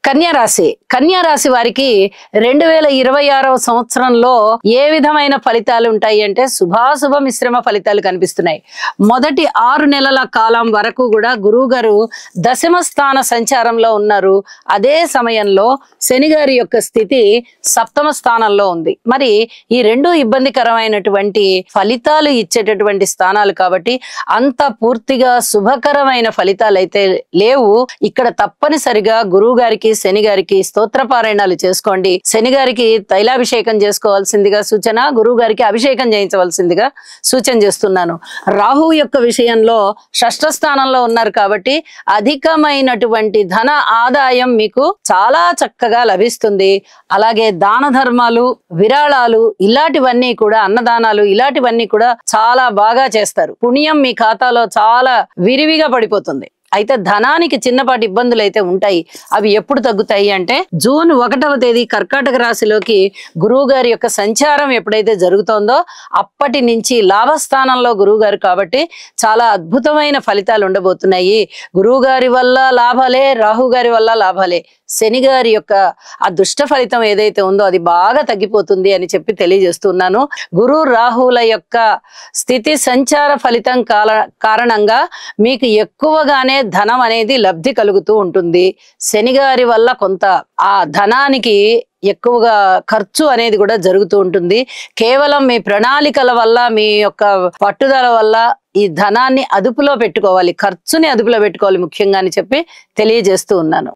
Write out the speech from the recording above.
కన్యా రాశి వారికి 2026వ సంవత్సరంలో ఏ విధమైన ఫలితాలు ఉంటాయి అంటే శుభాశుభ మిశ్రమ ఫలితాలు కనిపిస్తున్నాయి. మొదటి 6 నెలల కాలం వరకు కూడా గురువు గారు దశమ స్థాన సంచారంలో ఉన్నారు. అదే సమయంలో శని గారి యొక్క స్థితి సప్తమ స్థానంలో ఉంది. మరి ఈ రెండు ఇబ్బందికరమైనటువంటి ఫలితాలు ఇచ్చేటటువంటి స్థానాలు కాబట్టి అంత పూర్తిగా శుభకరమైన ఫలితాలు అయితే లేవు. ఇక్కడ తప్పనిసరిగా గురువు గారికి శని గారికి స్తోత్ర పారాయణాలు చేసుకోండి. శని గారికి తైలాభిషేకం చేసుకోవాల్సిందిగా సూచన, గురువు గారికి అభిషేకం చేయించవలసిందిగా సూచన చేస్తున్నాను. రాహు యొక్క విషయంలో షష్ఠ స్థానంలో ఉన్నారు కాబట్టి అధికమైనటువంటి ధన ఆదాయం మీకు చాలా చక్కగా లభిస్తుంది. అలాగే దాన ధర్మాలు, విరాళాలు ఇలాంటివన్నీ కూడా, అన్నదానాలు ఇలాంటివన్నీ కూడా చాలా బాగా చేస్తారు. పుణ్యం మీ ఖాతాలో చాలా విరివిగా పడిపోతుంది. అయితే ధనానికి చిన్నపాటి ఇబ్బందులు అయితే ఉంటాయి. అవి ఎప్పుడు తగ్గుతాయి అంటే జూన్ 1వ తేదీ కర్కాటక రాశిలోకి గురువు గారి యొక్క సంచారం ఎప్పుడైతే జరుగుతోందో అప్పటి నుంచి లాభస్థానంలో గురువు గారు కాబట్టి చాలా అద్భుతమైన ఫలితాలు ఉండబోతున్నాయి. గురువు గారి వల్ల లాభాలే, రాహు గారి వల్ల లాభాలే. శని గారి యొక్క ఆ దుష్ట ఫలితం ఏదైతే ఉందో అది బాగా తగ్గిపోతుంది అని చెప్పి తెలియజేస్తున్నాను. గురు రాహుల యొక్క స్థితి సంచార ఫలితం కారణంగా మీకు ఎక్కువగానే ధనం అనేది లబ్ధి కలుగుతూ ఉంటుంది. శని గారి వల్ల కొంత ఆ ధనానికి ఎక్కువగా ఖర్చు అనేది కూడా జరుగుతూ ఉంటుంది. కేవలం మీ ప్రణాళికల వల్ల, మీ యొక్క పట్టుదల వల్ల ఈ ధనాన్ని అదుపులో పెట్టుకోవాలి, ఖర్చుని అదుపులో పెట్టుకోవాలి ముఖ్యంగా అని చెప్పి తెలియజేస్తూ ఉన్నాను.